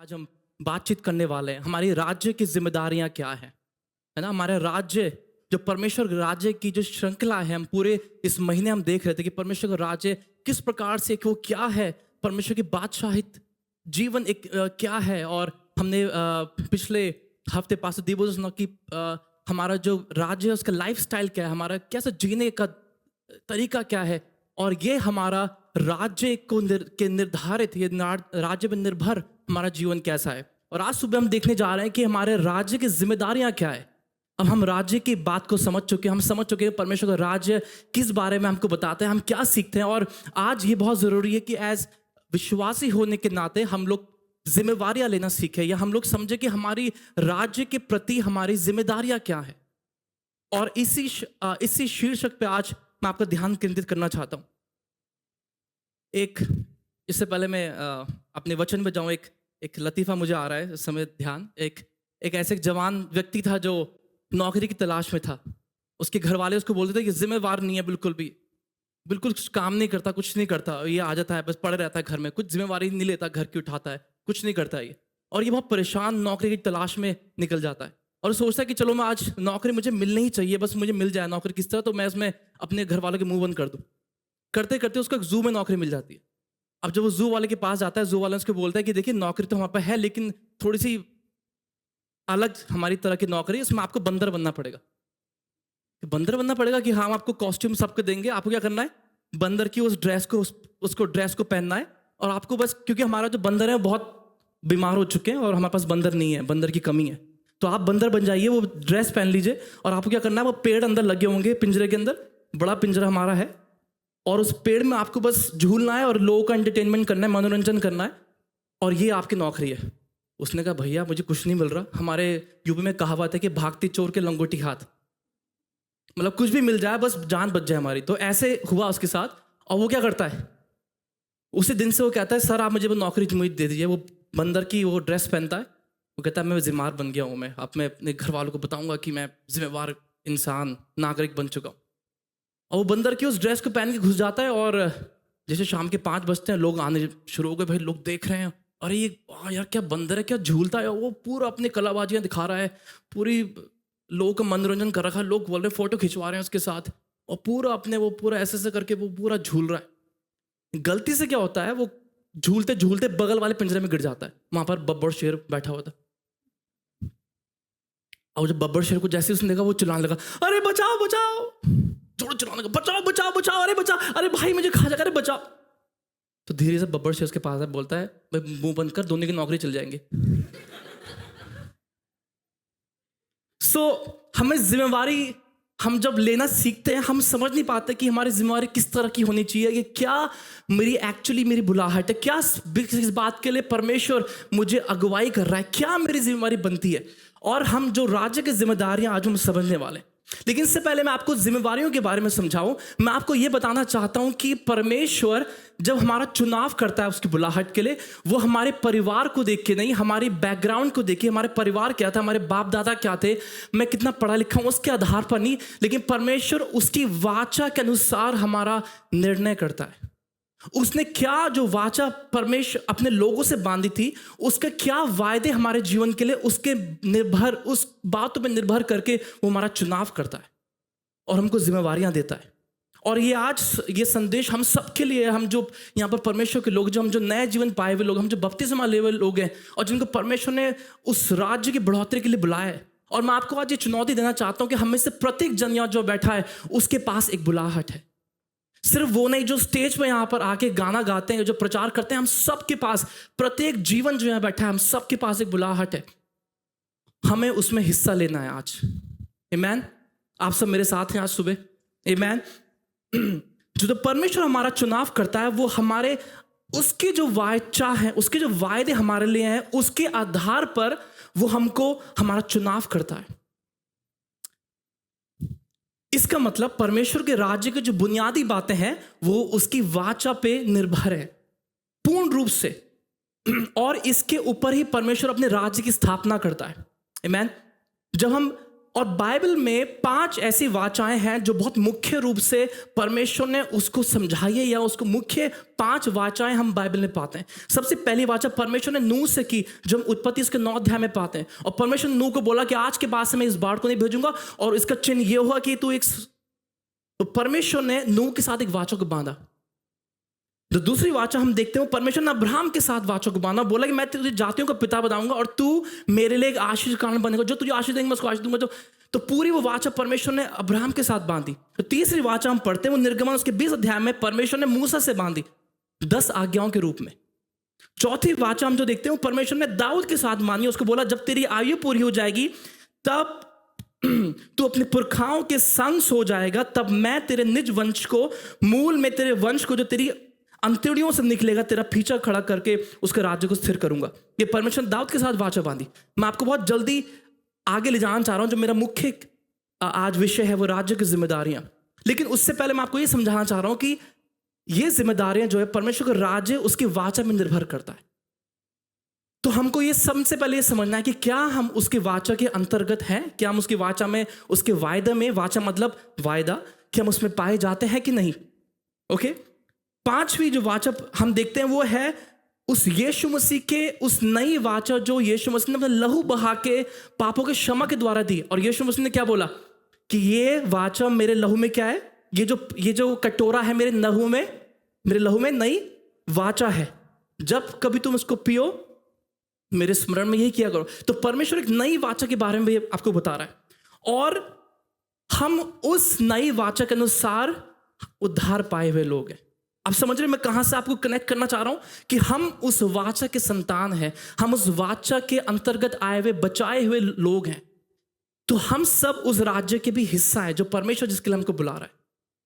आज हम बातचीत करने वाले हैं हमारी राज्य की जिम्मेदारियां क्या है ना। हमारे राज्य जो परमेश्वर के राज्य की जो श्रृंखला है, हम पूरे इस महीने हम देख रहे थे कि परमेश्वर का राज्य किस प्रकार से, कि वो क्या है, परमेश्वर की बादशाहित जीवन एक क्या है। और हमने पिछले हफ्ते पास दीपो सुना कि हमारा जो राज्य है उसका लाइफस्टाइल क्या है, हमारा कैसे जीने का तरीका क्या है। और ये हमारा राज्य को के निर्धारित, ये राज्य पर निर्भर हमारा जीवन कैसा है। और आज सुबह हम देखने जा रहे हैं कि हमारे राज्य की जिम्मेदारियां क्या है। अब हम राज्य की बात को समझ चुके हैं, हम समझ चुके हैं परमेश्वर का राज्य किस बारे में हमको बताते हैं, हम क्या सीखते हैं। और आज ये बहुत ज़रूरी है कि एज विश्वासी होने के नाते हम लोग जिम्मेवारियां लेना सीखें, या हम लोग समझे कि हमारी राज्य के प्रति हमारी जिम्मेदारियां क्या है। और इसी शीर्षक पे आज मैं आपका ध्यान केंद्रित करना चाहता हूँ। एक इससे पहले मैं अपने वचन में जाऊँ, एक लतीफ़ा मुझे आ रहा है इस समय ध्यान। एक ऐसे जवान व्यक्ति था जो नौकरी की तलाश में था। उसके घर वाले उसको बोलते थे कि जिम्मेवार नहीं है, बिल्कुल भी, बिल्कुल कुछ काम नहीं करता, कुछ नहीं करता, ये आ जाता है, बस पड़े रहता है घर में, कुछ जिम्मेवारी नहीं लेता, घर की उठाता है, कुछ नहीं करता ये। और ये बहुत परेशान नौकरी की तलाश में निकल जाता है और सोचता है कि चलो मैं आज नौकरी मुझे मिलनी ही चाहिए, बस मुझे मिल जाए नौकरी किस तरह, तो मैं इसमें अपने घर वालों के मुंह बंद कर दूँ। करते करते उसको एक जू में नौकरी मिल जाती है। अब जब वो जू वाले के पास जाता है, जू वाला उसको बोलता है कि देखिए नौकरी तो हमारे पास है, लेकिन थोड़ी सी अलग हमारी तरह की नौकरी है, इसमें आपको बंदर बनना पड़ेगा। बंदर बनना पड़ेगा कि हाँ, हम आपको कॉस्ट्यूम सबको देंगे, आपको क्या करना है, बंदर की उस ड्रेस को उसको ड्रेस को पहनना है। और आपको बस, क्योंकि हमारा जो बंदर है बहुत बीमार हो चुके हैं और हमारे पास बंदर नहीं है, बंदर की कमी है, तो आप बंदर बन जाइए, वो ड्रेस पहन लीजिए। और आपको क्या करना है, वो पेड़ अंदर लगे होंगे, पिंजरे के अंदर, बड़ा पिंजरा हमारा है, और उस पेड़ में आपको बस झूलना है और लोगों का एंटरटेनमेंट करना है, मनोरंजन करना है, और ये आपकी नौकरी है। उसने कहा भैया मुझे कुछ नहीं मिल रहा, हमारे यूपी में कहावत है कि भागती चोर के लंगोटी हाथ, मतलब कुछ भी मिल जाए बस जान बच जाए हमारी। तो ऐसे हुआ उसके साथ। और वो क्या करता है, उसी दिन से वो कहता है सर आप मुझे वो नौकरी मुझे दे दीजिए। वो बंदर की वो ड्रेस पहनता है, वो कहता है मैं जिम्मेवार बन गया हूँ, मैं अब मैं अपने घर वालों को बताऊंगा कि मैं जिम्मेवार इंसान नागरिक बन चुका हूँ। और वो बंदर की उस ड्रेस को पहन के घुस जाता है। और जैसे शाम के 5 बजते हैं, लोग आने शुरू हो गए, भाई लोग देख रहे हैं, अरे ये यार क्या बंदर है, क्या झूलता है, वो पूरा अपनी कलाबाजियाँ दिखा रहा है, पूरी लोगों का मनोरंजन कर रखा है, लोग बोल रहे हैं, फोटो खिंचवा रहे हैं उसके साथ, और पूरा अपने वो पूरा ऐसे करके वो पूरा झूल रहा है। गलती से क्या होता है, वो झूलते झूलते बगल वाले पिंजरे में गिर जाता है। वहां पर बब्बर शेर बैठा हुआ था, और जब बब्बर शेर को जैसे उसने देखा, वो चिल्लाने लगा, अरे बचाओ बचाओ, जोर चिल्लाने लगा, बचाओ बचाओ बचाओ, अरे बचा, अरे भाई मुझे खा जाएगा, अरे बचाओ। तो धीरे से बब्बर शेर उसके पास है, बोलता है भाई मुंह बंद कर, दोनों की नौकरी चल जाएंगे। हमें जिम्मेवारी, हम जब लेना सीखते हैं, हम समझ नहीं पाते कि हमारी जिम्मेवारी किस तरह की होनी चाहिए, कि क्या मेरी बुलाहट है, क्या इस बात के लिए परमेश्वर मुझे अगुवाई कर रहा है, क्या मेरी जिम्मेवारी बनती है। और हम जो राज्य की जिम्मेदारियां आज हम समझने वाले। लेकिन इससे पहले मैं आपको जिम्मेवारियों के बारे में समझाऊं, मैं आपको यह बताना चाहता हूं कि परमेश्वर जब हमारा चुनाव करता है उसकी बुलाहट के लिए, वो हमारे परिवार को देख के नहीं, हमारी बैकग्राउंड को देख के, हमारे परिवार क्या था, हमारे बाप दादा क्या थे, मैं कितना पढ़ा लिखा हूं, उसके आधार पर नहीं, लेकिन परमेश्वर उसकी वाचा के अनुसार हमारा निर्णय करता है। उसने क्या जो वाचा परमेश्वर अपने लोगों से बांधी थी, उसके क्या वायदे हमारे जीवन के लिए, उसके निर्भर, उस बातों पर निर्भर करके वो हमारा चुनाव करता है और हमको जिम्मेवारियां देता है। और ये आज ये संदेश हम सबके लिए, हम जो यहाँ पर परमेश्वर के लोग, जो हम जो नए जीवन पाए हुए लोग, हम जो बपतिस्मा लिए हुए लोग हैं, और जिनको परमेश्वर ने उस राज्य की बढ़ोतरी के लिए बुलाया है। और मैं आपको आज ये चुनौती देना चाहता हूं कि हमें से प्रत्येक जन यहाँ जो बैठा है, उसके पास एक बुलाहट है। सिर्फ वो नहीं जो स्टेज पे यहाँ पर आके गाना गाते हैं, जो प्रचार करते हैं, हम सबके पास, प्रत्येक जीवन जो यहाँ बैठा है, हम सबके पास एक बुलाहट है। हमें उसमें हिस्सा लेना है आज। आमीन। आप सब मेरे साथ हैं आज सुबह। आमीन। जो परमेश्वर हमारा चुनाव करता है, वो हमारे उसके जो वाचा है, उसके जो वायदे हमारे लिए हैं, उसके आधार पर वो हमको हमारा चुनाव करता है। इसका मतलब परमेश्वर के राज्य की जो बुनियादी बातें हैं, वो उसकी वाचा पे निर्भर है पूर्ण रूप से, और इसके ऊपर ही परमेश्वर अपने राज्य की स्थापना करता है। आमीन। जब हम और बाइबल में 5 ऐसी वाचाएं हैं जो बहुत मुख्य रूप से परमेश्वर ने उसको समझाई है, या उसको मुख्य 5 वाचाएं हम बाइबल में पाते हैं। सबसे पहली वाचा परमेश्वर ने नूह से की, जो हम उत्पत्ति उसके 9 अध्याय में पाते हैं। और परमेश्वर ने नूह को बोला कि आज के बाद से मैं इस बाढ़ को नहीं भेजूंगा, और इसका चिन्ह ये हुआ कि तू एक, तो परमेश्वर ने नूह के साथ एक वाचा को बांधा। तो दूसरी वाचा हम देखते हैं, परमेश्वर ने अब्राहम के साथ वाचा को बांधा, बोला कि मैं तुझे जातियों का पिता बताऊंगा और तू मेरे लिए एक आशीष का कारण बनेगा, जो तुझे आशीष देंगे मैं उसको आशीष दूंगा। तो पूरी वो वाचा परमेश्वर ने अब्राहम के साथ बांधी। तो तीसरी वाचा हम पढ़ते हैं, वो निर्गमन उसके 20 अध्याय में परमेश्वर ने मूसा से बांधी 10 आज्ञाओं के रूप में। चौथी वाचा हम जो देखते हैं, परमेश्वर ने दाऊद के साथ मानी, उसको बोला जब तेरी आयु पूरी हो जाएगी तब तू अपने पुरखाओं के संग सो जाएगा, तब मैं तेरे निज वंश को, मूल में तेरे वंश को जो तेरी अंतड़ियों से निकलेगा, तेरा पीछा खड़ा करके उसके राज्य को स्थिर करूंगा। ये परमेश्वर ने दाऊद के साथ वाचा बांधी। मैं आपको बहुत जल्दी आगे ले जाना चाह रहा हूं, जो मेरा मुख्य आज विषय है वो राज्य की जिम्मेदारियां। लेकिन उससे पहले मैं आपको ये समझाना चाह रहा हूं कि ये जिम्मेदारियां जो है परमेश्वर का राज्य उसकी वाचा में निर्भर करता है। तो हमको ये सबसे पहले ये समझना है कि क्या हम उसके वाचा के अंतर्गत हैं, क्या हम उसकी वाचा में, उसके वायदा में, वाचा मतलब वायदा, कि हम उसमें पाए जाते हैं कि नहीं। ओके, पांचवी जो वाचा हम देखते हैं वो है उस यीशु मसीह के उस नई वाचा जो यीशु मसीह ने अपने लहू बहा के पापों के क्षमा के द्वारा दी। और यीशु मसीह ने क्या बोला कि ये वाचा मेरे लहू में क्या है, ये जो कटोरा है मेरे लहू में नई वाचा है, जब कभी तुम इसको पियो मेरे स्मरण में यही किया करो। तो परमेश्वर एक नई वाचा के बारे में भी आपको बता रहा है, और हम उस नई वाचा के अनुसार उद्धार पाए हुए लोग हैं। आप समझ रहे मैं कहां से आपको कनेक्ट करना चाह रहा हूं, कि हम उस वाचा के संतान हैं, हम उस वाचा के अंतर्गत आए हुए बचाए हुए लोग हैं। तो हम सब उस राज्य के भी हिस्सा है जो परमेश्वर जिसके लिए हमको बुला रहा है।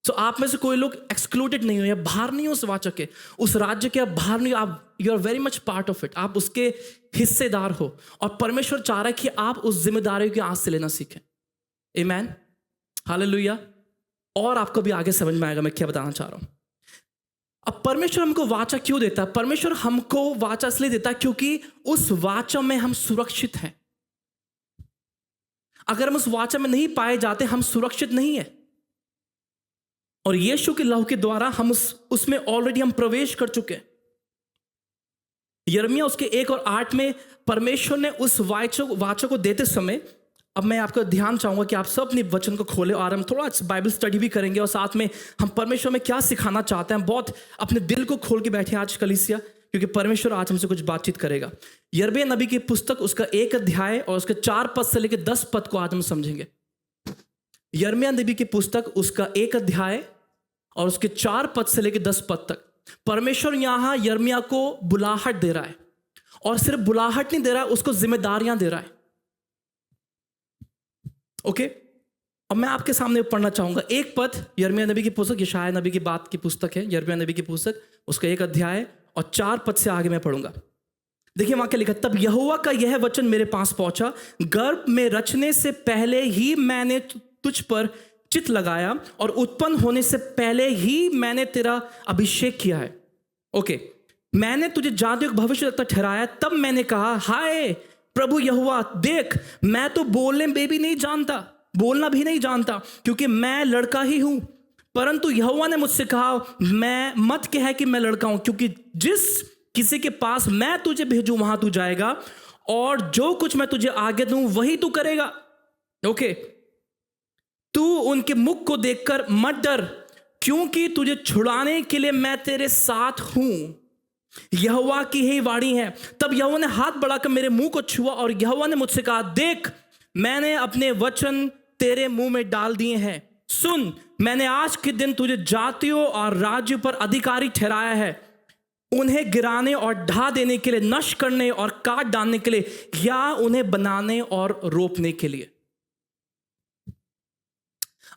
तो आप में से कोई लोग एक्सक्लूडेड नहीं हो या बाहर नहीं हो उस वाचा के, उस राज्य के आप बाहर नहीं हो, आप you are very much part of it, आप उसके हिस्सेदार हो। और परमेश्वर चाह रहा है कि आप उस जिम्मेदारी की आस से लेना सीखें। आमीन, हालेलुया। और आपको भी आगे समझ में आएगा मैं क्या बताना चाह रहा हूं। अब परमेश्वर हमको वाचा क्यों देता है? परमेश्वर हमको वाचा इसलिए देता है क्योंकि उस वाचा में हम सुरक्षित हैं। अगर हम उस वाचा में नहीं पाए जाते, हम सुरक्षित नहीं है। और यीशु के लहू के द्वारा हम उसमें ऑलरेडी हम प्रवेश कर चुके हैं। यिर्मयाह उसके 1 और 8 में परमेश्वर ने उस वाचा को देते समय, अब मैं आपका ध्यान चाहूंगा कि आप सब अपने वचन को खोले और हम थोड़ा बाइबल स्टडी भी करेंगे, और साथ में हम परमेश्वर में क्या सिखाना चाहते हैं बहुत अपने दिल को खोल के बैठे आज कलीसिया, क्योंकि परमेश्वर आज हमसे कुछ बातचीत करेगा। यिर्मयाह नबी की पुस्तक उसका 1 अध्याय और उसके 4 पद से लेकर 10 पद को आज हम समझेंगे। यिर्मयाह नबी की पुस्तक उसका 1 अध्याय और उसके 4 पद से लेकर 10 पद तक परमेश्वर यहां यिर्मयाह को बुलाहट दे रहा है, और सिर्फ बुलाहट नहीं दे रहा है, उसको जिम्मेदारियां दे रहा है। ओके, अब मैं आपके सामने पढ़ना चाहूंगा एक पद, यिर्मयाह नबी की पुस्तक, यशायाह नबी की बात की पुस्तक है, यिर्मयाह नबी की पुस्तक उसका 1 अध्याय और 4 पद से आगे मैं पढ़ूंगा। देखिए वहां क्या लिखा, तब यहोवा का यह वचन मेरे पास पहुंचा, गर्भ में रचने से पहले ही मैंने तुझ पर चित्त लगाया, और उत्पन्न होने से पहले ही मैंने तेरा अभिषेक किया है। ओके, मैंने तुझे जादू भविष्यवक्ता ठहराया, तब मैंने कहा हाय प्रभु यहोवा, देख मैं तो बोलना भी नहीं जानता, क्योंकि मैं लड़का ही हूं। परंतु यहोवा ने मुझसे कहा, मैं मत कह कि मैं लड़का हूं, क्योंकि जिस किसी के पास मैं तुझे भेजूं वहां तू जाएगा, और जो कुछ मैं तुझे आगे दूं वही तू करेगा। ओके, तू उनके मुख को देखकर मत डर, क्योंकि तुझे छुड़ाने के लिए मैं तेरे साथ हूं। यहोवा की ही वाणी है। तब यहोवा ने हाथ बढ़ाकर मेरे मुंह को छुआ, और यहोवा ने मुझसे कहा, देख मैंने अपने वचन तेरे मुंह में डाल दिए हैं। सुन, मैंने आज के दिन तुझे जातियों और राज्यों पर अधिकारी ठहराया है, उन्हें गिराने और ढा देने के लिए, नष्ट करने और काट डालने के लिए, या उन्हें बनाने और रोपने के लिए।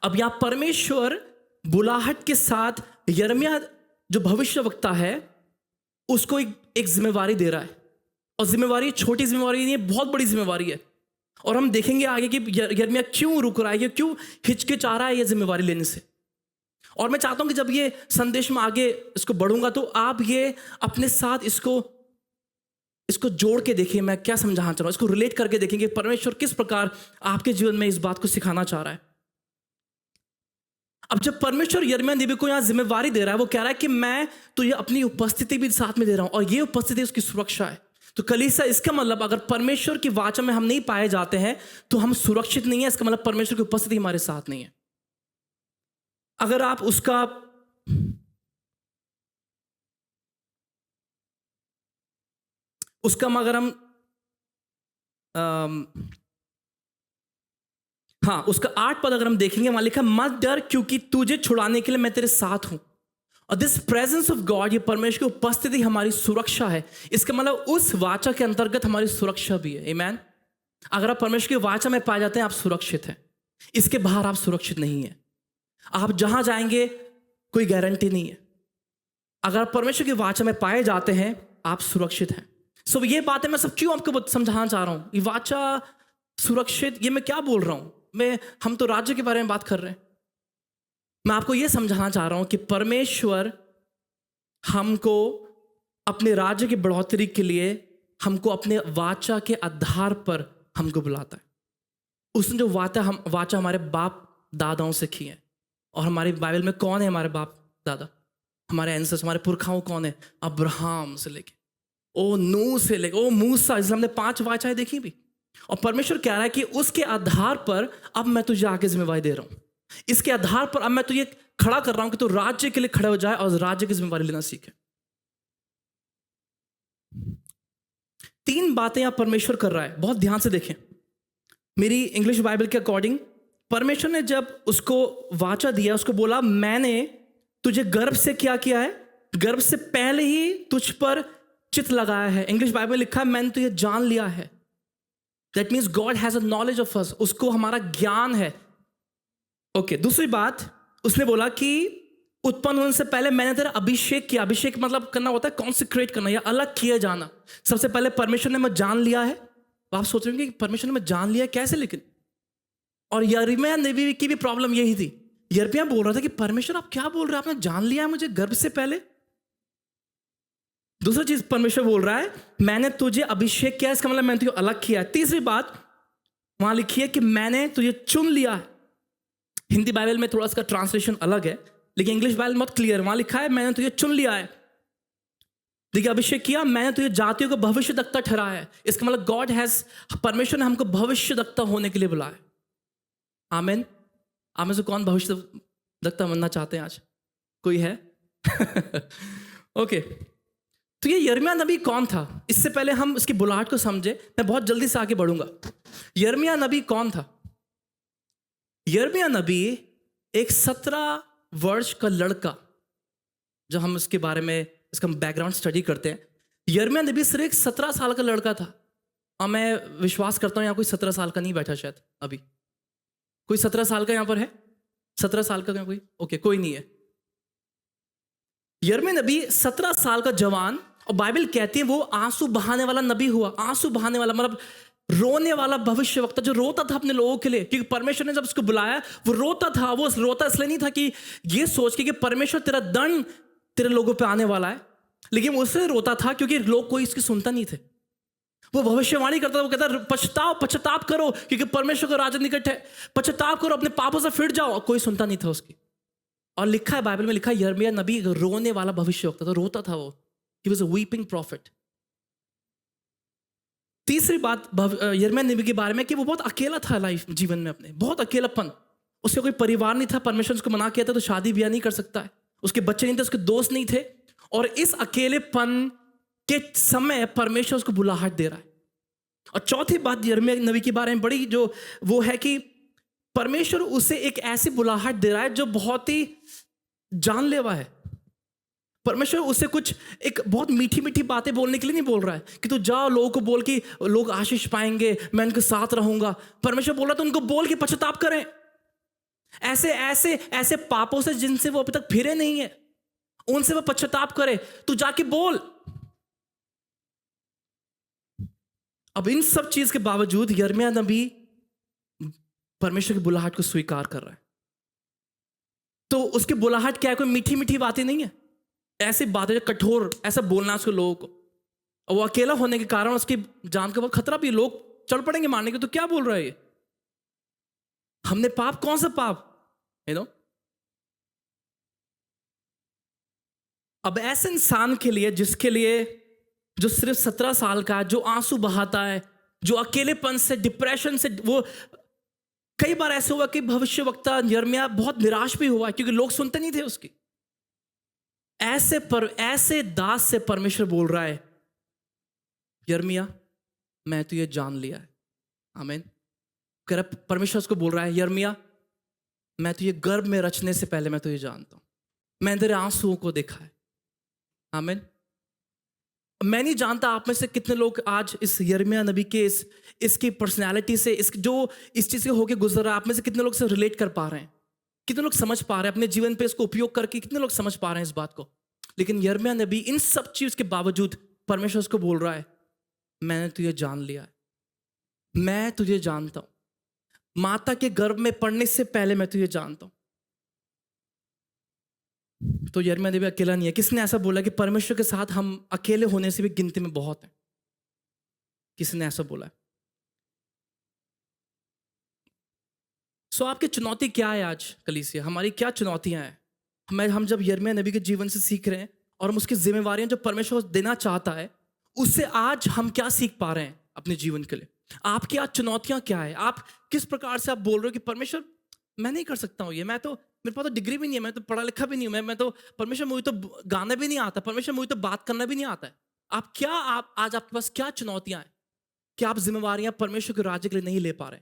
अब यहां परमेश्वर बुलाहट के साथ यिर्मयाह जो भविष्यवक्ता है उसको एक जिम्मेवारी दे रहा है, और जिम्मेवारी छोटी जिम्मेवारी नहीं है, बहुत बड़ी जिम्मेवारी है। और हम देखेंगे आगे कि यिर्मयाह क्यों रुक रहा है, क्यों हिचकिचा रहा है ये जिम्मेवारी लेने से। और मैं चाहता हूं कि जब ये संदेश में आगे इसको बढ़ूंगा तो आप ये अपने साथ इसको इसको जोड़ के देखिए मैं क्या समझाना चाह रहा हूँ, इसको रिलेट करके देखेंगे परमेश्वर किस प्रकार आपके जीवन में इस बात को सिखाना चाह रहा है। अब जब परमेश्वर यिर्मयाह नबी को यहाँ जिम्मेवारी दे रहा है, वो कह रहा है कि मैं तुझे अपनी उपस्थिति भी साथ में दे रहा हूँ और ये उपस्थिति उसकी सुरक्षा है। तो कलीसिया, इसका मतलब अगर परमेश्वर की वाचा में हम नहीं पाए जाते हैं तो हम सुरक्षित नहीं है। इसका मतलब परमेश्वर की उपस्थिति हमारे साथ नहीं है। अगर आप उसका अगर हम हाँ, उसका 8 पद अगर हम देखेंगे, वहां लिखा मत डर क्योंकि तुझे छुड़ाने के लिए मैं तेरे साथ हूं। और दिस प्रेजेंस ऑफ गॉड, ये परमेश्वर की उपस्थिति हमारी सुरक्षा है। इसका मतलब उस वाचा के अंतर्गत हमारी सुरक्षा भी है। आमीन। अगर आप परमेश्वर की वाचा में पाए जाते हैं, आप सुरक्षित हैं। इसके बाहर आप सुरक्षित नहीं है। आप जहां जाएंगे कोई गारंटी नहीं है। अगर आप परमेश्वर की वाचा में पाए जाते हैं, आप सुरक्षित हैं। सो ये बातें मैं सब क्यों आपको समझाना चाह रहा हूं। ये वाचा, सुरक्षित, ये मैं क्या बोल रहा हूं। हम तो राज्य के बारे में बात कर रहे हैं। मैं आपको यह समझाना चाह रहा हूं कि परमेश्वर हमको अपने राज्य की बढ़ोतरी के लिए हमको अपने वाचा के आधार पर हमको बुलाता है। उसने जो वाचा हमारे बाप दादाओं से की है। और हमारी बाइबल में कौन है हमारे बाप दादा, हमारे एंसेस्टर्स, हमारे पुरखाओं कौन है? अब्राहम से लेके नूह से लेके मूसा, इसलिए हमने 5 वाचाएं देखी भी। और परमेश्वर कह रहा है कि उसके आधार पर अब मैं तुझे आगे जिम्मेवारी दे रहा हूं। इसके आधार पर अब मैं तुझे खड़ा कर रहा हूं कि तू राज्य के लिए खड़े हो जाए और राज्य की जिम्मेवारी लेना सीखे। 3 बातें आप परमेश्वर कर रहा है, बहुत ध्यान से देखें। मेरी इंग्लिश बाइबल के अकॉर्डिंग परमेश्वर ने जब उसको वाचा दिया, उसको बोला मैंने तुझे गर्भ से क्या किया है, गर्भ से पहले ही तुझ पर चित लगाया है। इंग्लिश बाइबल में लिखा है मैंने तुझे जान लिया है। That means God has a knowledge of us, उसको हमारा ज्ञान है। ओके, दूसरी बात उसने बोला कि उत्पन्न होने से पहले मैंने तेरा अभिषेक किया। अभिषेक मतलब करना होता है कॉन्सिक्रेट करना या अलग किया जाना। सबसे पहले परमेश्वर ने मैं जान लिया है। तो आप सोच रहे होंगे कि परमेश्वर ने मैं जान लिया कैसे, लेकिन और यिर्मयाह नबी की भी प्रॉब्लम यही थी। यिर्मयाह बोल रहा था कि परमेश्वर आप क्या बोल रहे हैं, आपने जान लिया है मुझे गर्भ से पहले। दूसरी चीज परमेश्वर बोल रहा है मैंने तुझे अभिषेक किया, इसका मतलब मैंने तुझे अलग किया है। तीसरी बात वहां लिखी है कि मैंने तुझे चुन लिया है। हिंदी बाइबल में थोड़ा सा ट्रांसलेशन अलग है, लेकिन इंग्लिश बाइबल बहुत क्लियर। वहां लिखा है मैंने तुझे चुन लिया है। देखिए, अभिषेक किया, मैंने तुझे जातियों को भविष्यद्वक्ता ठहराया है। इसका मतलब गॉड हैज, परमेश्वर ने हमको भविष्यद्वक्ता होने के लिए बुलाया। आमीन। आप में से कौन भविष्यद्वक्ता बनना चाहते हैं आज? कोई है? ओके, तो ये यिर्मयाह नबी कौन था? इससे पहले हम इसकी बुलाहट को समझे, मैं बहुत जल्दी से आगे बढ़ूंगा। यिर्मयाह नबी कौन था? यिर्मयाह नबी एक 17 वर्ष का लड़का, जब हम इसके बारे में इसका बैकग्राउंड स्टडी करते हैं, यिर्मयाह नबी सिर्फ एक 17 साल का लड़का था। और मैं विश्वास करता हूं यहाँ कोई 17 साल का नहीं बैठा शायद अभी। कोई 17 साल का यहाँ पर है? 17 साल का कोई? ओके, कोई नहीं है। यिर्मयाह नबी 17 साल का जवान, और बाइबल कहती है वो आंसू बहाने वाला नबी हुआ। आंसू बहाने वाला मतलब रोने वाला भविष्यवक्ता, जो रोता था अपने लोगों के लिए, क्योंकि परमेश्वर ने जब उसको बुलाया वो रोता था। वो रोता इसलिए नहीं था कि ये सोच के कि परमेश्वर तेरा दंड तेरे लोगों पे आने वाला है, लेकिन वो इसलिए रोता था क्योंकि लोग कोई इसकी सुनता नहीं थे। वो भविष्यवाणी करता था, वो कहता पछताओ, पश्चाताप करो क्योंकि परमेश्वर का राज्य निकट है, पश्चाताप करो, अपने पापों से फिर जाओ। कोई सुनता नहीं था उसकी। और लिखा है बाइबल में, लिखा है यिर्मयाह नबी रोने वाला भविष्यवक्ता था, रोता था वो। He was a weeping prophet. तीसरी बात यिर्मयाह नबी के बारे में कि वो बहुत अकेला था लाइफ जीवन में, अपने बहुत अकेलापन। उसके कोई परिवार नहीं था। परमेश्वर उसको मना किया था तो शादी ब्याह नहीं कर सकता है। उसके बच्चे नहीं थे, उसके दोस्त नहीं थे। और इस अकेलेपन के समय परमेश्वर उसको बुलाहट दे रहा है। और चौथी बात यिर्मयाह नबी के बारे में बड़ी जो वो है कि परमेश्वर उसे एक ऐसी बुलाहट दे रहा है जो बहुत ही जानलेवा है। परमेश्वर उसे कुछ एक बहुत मीठी मीठी बातें बोलने के लिए नहीं बोल रहा है कि तू जाओ लोगों को बोल कि लोग आशीष पाएंगे, मैं उनके साथ रहूंगा। परमेश्वर बोल रहा है तो उनको बोल के पश्चाताप करें, ऐसे ऐसे ऐसे पापों से जिनसे वो अभी तक फिरे नहीं है, उनसे वो पश्चाताप करे। तू जाके बोल। अब इन सब चीज के बावजूद यिर्मयाह नबी परमेश्वर की बुलाहट को स्वीकार कर रहा है। तो उसकी बुलाहट क्या है? कोई मीठी मीठी बातें नहीं है, ऐसी बातें कठोर, ऐसा बोलना उसको लोगों को। और वो अकेला होने के कारण उसकी जान के बहुत खतरा भी, लोग चढ़ पड़ेंगे मारने के। तो क्या बोल रहा है ये? हमने पाप, कौन सा पाप? यू नो, अब ऐसे इंसान के लिए, जिसके लिए, जो सिर्फ 17 साल का है, जो आंसू बहाता है, जो अकेलेपन से, डिप्रेशन से, वो कई बार ऐसे हुआ कि भविष्यवक्ता यिर्मयाह बहुत निराश भी हुआ क्योंकि लोग सुनते नहीं थे उसकी। ऐसे दास से परमेश्वर बोल रहा है, यिर्मयाह मैं तुझे जान लिया है। आमीन। कह रहा, परमेश्वर उसको बोल रहा है, यिर्मयाह मैं तुझे गर्भ में रचने से पहले मैं तुझे जानता हूं, मैंने तेरे आंसुओं को देखा है। आमीन। मैं नहीं जानता आप में से कितने लोग आज इस यिर्मयाह नबी के इसकी पर्सनैलिटी से, इस चीज़ से होके गुजर रहा है, आप में से कितने लोग से रिलेट कर पा रहे हैं, कितने लोग समझ पा रहे हैं अपने जीवन पे इसको उपयोग करके, कितने लोग समझ पा रहे हैं इस बात को। लेकिन यिर्मयाह नबी इन सब चीज़ के बावजूद परमेश्वर उसको बोल रहा है, मैंने तुझे जान लिया है, मैं तुझे जानता हूँ, माता के गर्भ में पड़ने से पहले मैं तुझे जानता हूँ। तो यिर्मयाह नबी अकेला नहीं है। किसने ऐसा बोला कि परमेश्वर के साथ हम अकेले होने से भी गिनती में बहुत हैं? किसी ने ऐसा बोला है? सो आपकी चुनौती क्या है आज कलीसिया? हमारी क्या चुनौतियां हैं? हम जब यिर्मयाह नबी के जीवन से सीख रहे हैं और हम उसकी जिम्मेवारियां जो परमेश्वर देना चाहता है, उससे आज हम क्या सीख पा रहे हैं अपने जीवन के लिए? आपकी आज चुनौतियां क्या है? आप किस प्रकार से आप बोल रहे हो कि परमेश्वर मैं नहीं कर सकता हूँ ये, मैं तो, मेरे पास तो डिग्री भी नहीं है, मैं तो पढ़ा लिखा भी नहीं हूँ, मैं तो, परमेश्वर मुझे तो गाना भी नहीं आता, परमेश्वर मुझे तो बात करना भी नहीं आता है। आप आज आपके पास क्या चुनौतियां हैं कि आप जिम्मेवारियां परमेश्वर के राज्य के लिए नहीं ले पा रहे?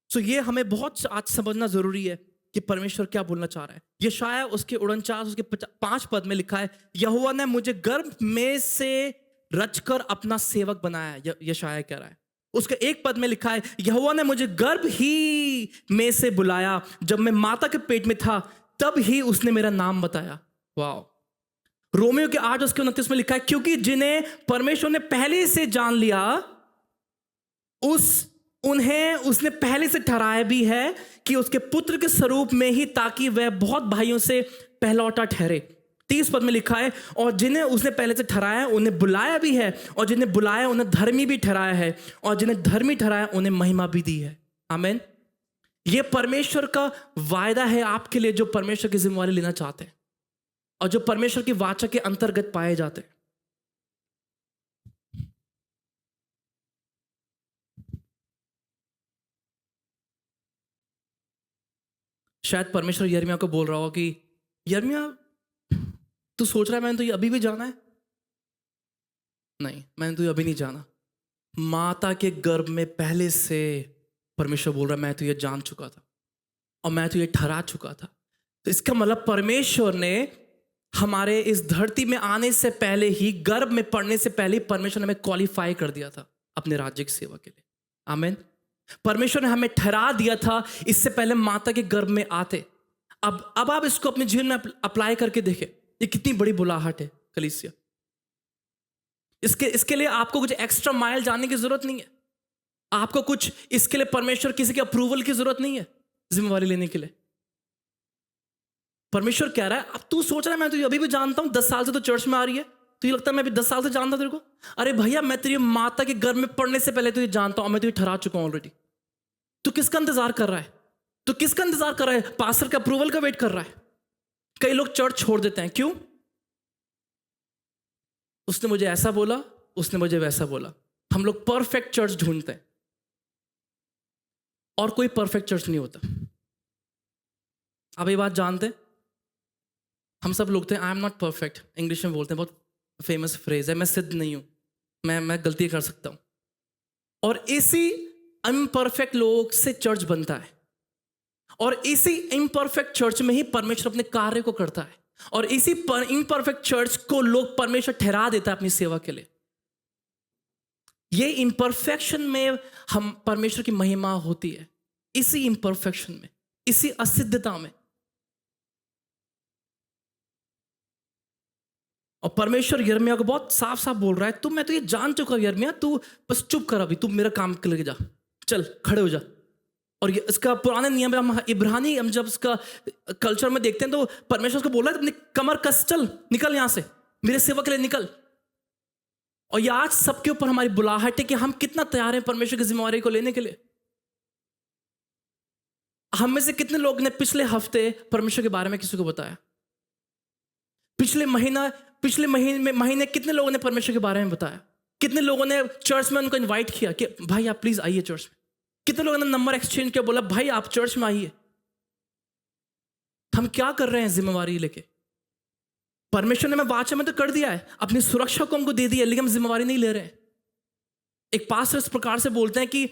सो ये हमें बहुत आज समझना जरूरी है कि परमेश्वर क्या बोलना चाह रहा है। यशायाह उसके 49 उसके 5 पद में लिखा है, यहोवा ने मुझे गर्भ में से रचकर अपना सेवक बनाया। यशायाह कह रहा है। उसके 1 पद में लिखा है, यहोवा ने मुझे गर्भ ही में से बुलाया, जब मैं माता के पेट में था तब ही उसने मेरा नाम बताया। वाह। रोमियो के 8 उसके 29 में लिखा है, क्योंकि जिन्हें परमेश्वर ने पहले से जान लिया उन्हें उसने पहले से ठहराया भी है कि उसके पुत्र के स्वरूप में ही, ताकि वह बहुत भाइयों से पहलौठा ठहरे। 30 पद में लिखा है, और जिन्हें उसने पहले से ठहराया उन्हें बुलाया भी है, और जिन्हें बुलाया उन्हें धर्मी भी ठहराया है, और जिन्हें धर्मी ठहराया उन्हें महिमा भी दी है। आमीन। ये परमेश्वर का वायदा है आपके लिए, जो परमेश्वर की जिम्मेवारी लेना चाहते हैं और जो परमेश्वर की वाचा के अंतर्गत पाए जाते हैं। शायद परमेश्वर यिर्मयाह को बोल रहा हो कि यिर्मयाह तू सोच रहा है मैंने तुझे अभी भी जाना है? नहीं, मैंने तुझे अभी नहीं जाना। माता के गर्भ में पहले से परमेश्वर बोल रहा है, मैं तुझे जान चुका था और मैं तुझे ठहरा चुका था। तो इसका मतलब परमेश्वर ने हमारे इस धरती में आने से पहले ही, गर्भ में पड़ने से पहले ही परमेश्वर ने हमें क्वालिफाई कर दिया था अपने राज्य की सेवा के लिए। आमीन। परमेश्वर ने हमें ठहरा दिया था इससे पहले माता के गर्भ में आते। अब आप इसको अपने जीवन में अप्लाई करके देखें, ये कितनी बड़ी बुलाहट है कलीसिया। इसके लिए आपको कुछ एक्स्ट्रा माइल जाने की जरूरत नहीं है। आपको कुछ इसके लिए परमेश्वर किसी के अप्रूवल की जरूरत नहीं है जिम्मेवारी लेने के लिए। परमेश्वर कह रहा है, अब तू सोच रहा है मैं तुझे अभी भी जानता हूं, 10 साल से तो चर्च में आ रही है, तुझे लगता है मैं भी 10 साल से जानता तेरे को? अरे भैया, मैं तेरी माता के गर्भ में पड़ने से पहले तुझे जानता हूं, मैं तुझे ठहरा चुका हूं ऑलरेडी। तू किसका इंतजार कर रहा है? तू किसका इंतजार कर रहा है? पास्टर का अप्रूवल का वेट कर रहा है? कई लोग चर्च छोड़ देते हैं, क्यों? उसने मुझे ऐसा बोला, उसने मुझे वैसा बोला। हम लोग परफेक्ट चर्च ढूंढते हैं और कोई परफेक्ट चर्च नहीं होता। आप ये बात जानते हैं? हम सब लोग थे, I am not perfect, English में बोलते हैं, बहुत फेमस फ्रेज है, मैं सिद्ध नहीं हूं, मैं गलती कर सकता हूं। और इसी इम्परफेक्ट लोग से चर्च बनता है, और इसी इम्परफेक्ट चर्च में ही परमेश्वर अपने कार्य को करता है, और इसी इम्परफेक्ट चर्च को लोग परमेश्वर ठहरा देता है अपनी सेवा के लिए। ये इम्परफेक्शन में हम परमेश्वर की महिमा होती है, इसी इम्परफेक्शन में, इसी असिद्धता में। और परमेश्वर यिर्मयाह को बहुत साफ साफ बोल रहा है, तू, मैं तो ये जान चुका यिर्मयाह, तू बस चुप कर, अभी तू मेरा काम कर ले जा, चल खड़े हो जा। और ये इसका पुराने नियम में हम जब इसका कल्चर में देखते हैं तो परमेश्वर को बोल रहा है, अपनी कमर कस, चल निकल यहां से, मेरे सेवा के लिए निकल। और ये आज सबके ऊपर हमारी बुलाहट है कि हम कितना तैयार हैं परमेश्वर की जिम्मेवारी को लेने के लिए। हम में से कितने लोग ने पिछले हफ्ते परमेश्वर के बारे में किसी को बताया? पिछले महीने कितने लोगों ने परमेश्वर के बारे में बताया? कितने लोगों ने चर्च में उनको इनवाइट किया कि भाई आप प्लीज आइए चर्च में? कितने लोगों ने नंबर एक्सचेंज किया, बोला भाई आप चर्च में आइए? हम क्या कर रहे हैं जिम्मेवारी लेके? परमेश्वर ने हमें वाचा में तो कर दिया है, अपनी सुरक्षा को हमको दे दी है, लेकिन हम जिम्मेवारी नहीं ले रहे हैं। एक पास्टर इस प्रकार से बोलते हैं कि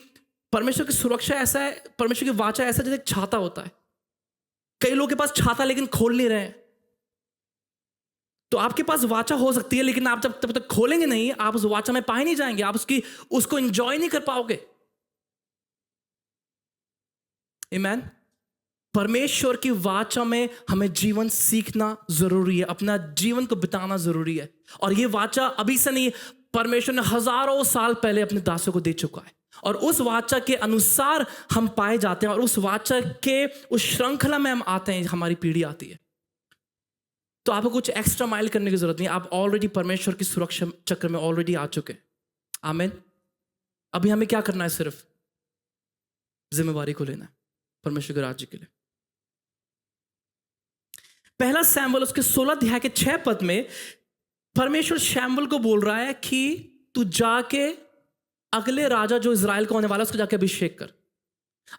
परमेश्वर की सुरक्षा ऐसा है, परमेश्वर की वाचा ऐसा जैसे एक छाता होता है। कई लोगों के पास छाता लेकिन खोल नहीं रहे हैं। तो आपके पास वाचा हो सकती है, लेकिन आप जब तब तक खोलेंगे नहीं, आप उस वाचा में पा ही नहीं जाएंगे, आप उसको एंजॉय नहीं कर पाओगे। आमीन। परमेश्वर की वाचा में हमें जीवन सीखना जरूरी है, अपना जीवन को बिताना जरूरी है। और ये वाचा अभी से नहीं, परमेश्वर ने हजारों साल पहले अपने दासों को दे चुका है, और उस वाचा के अनुसार हम पाए जाते हैं, और उस वाचा के उस श्रृंखला में हम आते हैं, हमारी पीढ़ी आती है। तो आपको कुछ एक्स्ट्रा माइल करने की जरूरत नहीं, आप ऑलरेडी परमेश्वर की सुरक्षा चक्र में ऑलरेडी आ चुके हैं। आमीन। अभी हमें क्या करना है? सिर्फ जिम्मेवारी को लेना है परमेश्वर के राज्य के लिए। पहला शमूएल उसके 16 अध्याय के 6 पद में परमेश्वर शमूएल को बोल रहा है कि तू जाके अगले राजा जो इजराइल का होने वाला है उसको जाके अभिषेक कर।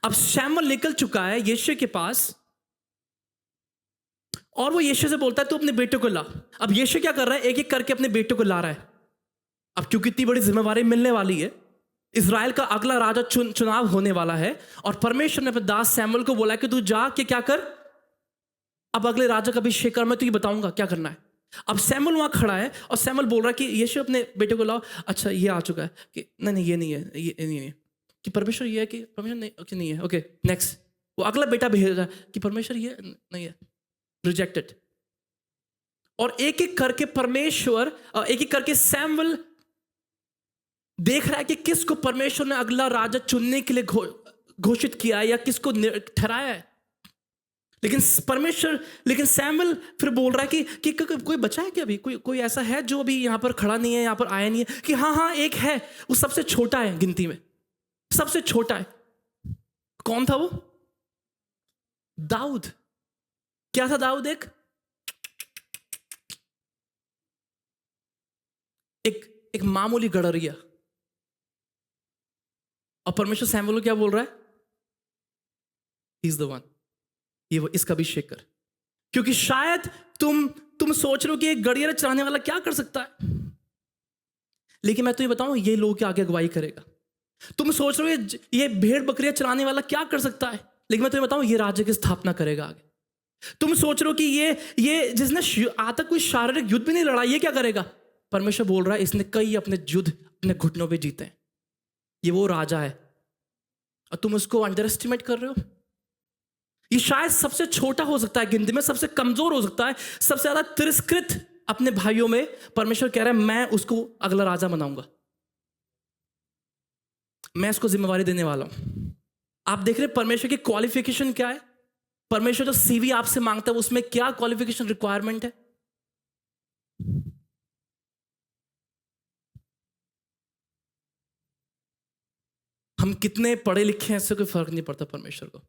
अब शमूएल निकल चुका है यीशु के पास, और वो यीशु से बोलता है तू अपने बेटे को ला। अब यीशु क्या कर रहा है? एक एक करके अपने बेटे को ला रहा है। अब क्योंकि इतनी बड़ी जिम्मेवारी मिलने वाली है, इजराइल का अगला राजा चुनाव होने वाला है, और परमेश्वर ने अपने दास शमूएल को बोला कि तू जा के क्या कर, अब अगले राजा का अभिषेक कर, मैं तुझे बताऊंगा क्या करना है। अब शमूएल वहां खड़ा है और शमूएल बोल रहा है कि यीशु अपने बेटे को लाओ। अच्छा ये आ चुका है कि नहीं ये नहीं है, ये नहीं है, कि परमेश्वर ये है, कि परमेश्वर नहीं, ओके नहीं है, ओके नेक्स्ट। वो अगला बेटा भेज रहा है कि परमेश्वर ये नहीं है, रिजेक्टेड। और एक एक करके परमेश्वर, एक एक करके शमूएल देख रहा है कि किसको परमेश्वर ने अगला राजा चुनने के लिए घोषित किया है या किसको ठहराया है। लेकिन शमूएल फिर बोल रहा है कि कोई बचा है क्या? अभी कोई ऐसा है जो अभी यहां पर खड़ा नहीं है, यहां पर आया नहीं है? कि हाँ एक है, वो सबसे छोटा है, गिनती में सबसे छोटा है। कौन था वो? दाऊद। क्या था दाऊद? एक मामूली गडरिया। और परमेश्वर शमूएल को क्या बोल रहा है? ही इज द वन, ये वो, इसका अभिषेक कर। क्योंकि शायद तुम सोच रहे हो कि एक गड़िया चलाने वाला क्या कर सकता है, लेकिन मैं तुम्हें बताऊं ये लोगों के आगे अगुवाई करेगा। तुम सोच रहे हो ये भेड़ बकरियां चलाने वाला क्या कर सकता है, लेकिन मैं तुम्हें बताऊं ये राज्य की स्थापना करेगा आगे। तुम सोच रहे हो कि ये जिसने आज तक कोई शारीरिक युद्ध भी नहीं लड़ा, ये क्या करेगा? परमेश्वर बोल रहा है इसने कई अपने युद्ध अपने घुटनों पे जीते हैं, ये वो राजा है, और तुम उसको अंडर एस्टिमेट कर रहे हो। ये शायद सबसे छोटा हो सकता है, गिनती में सबसे कमजोर हो सकता है, सबसे ज्यादा तिरस्कृत अपने भाइयों में। परमेश्वर कह रहा है मैं उसको अगला राजा बनाऊंगा, मैं इसको जिम्मेवारी देने वाला हूं। आप देख रहे हैं परमेश्वर की क्वालिफिकेशन क्या है। परमेश्वर जो सीवी आपसे मांगता है उसमें क्या क्वालिफिकेशन रिक्वायरमेंट है। हम कितने पढ़े लिखे हैं इससे कोई फर्क नहीं पड़ता परमेश्वर को।